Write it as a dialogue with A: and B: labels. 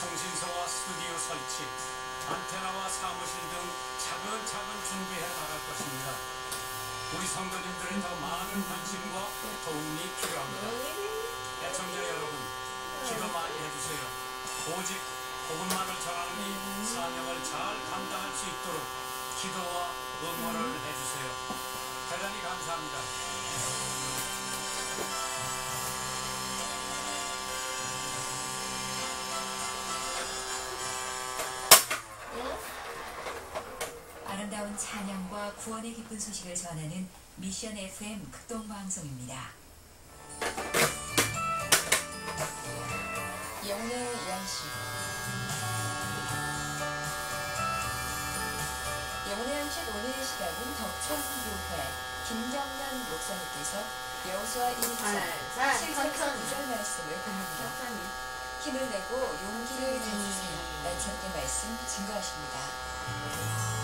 A: 통신소와 스튜디오 설치, 안테나와 사무실 등 차근차근 준비해 나갈 것입니다. 우리 성도님들의 더 많은 관심과 도움이 필요합니다. 애청자 여러분, 기도 많이 해주세요. 오직 복음만을 전하는 이 사명을 잘 감당할 수 있도록 기도와 응원을 해주세요. 대단히 감사합니다.
B: 아름다운 찬양과 구원의 기쁜 소식을 전하는 미션 FM 극동방송입니다. 영혼의 양식. 영혼의 양식 오늘의 시간은 덕천교회 김정년 목사님께서 여호수아 1장 7절에서 9절 말씀을 공유합니다. 힘을 내고 용기를 가지세요. 날참게 말씀 증거하십니다.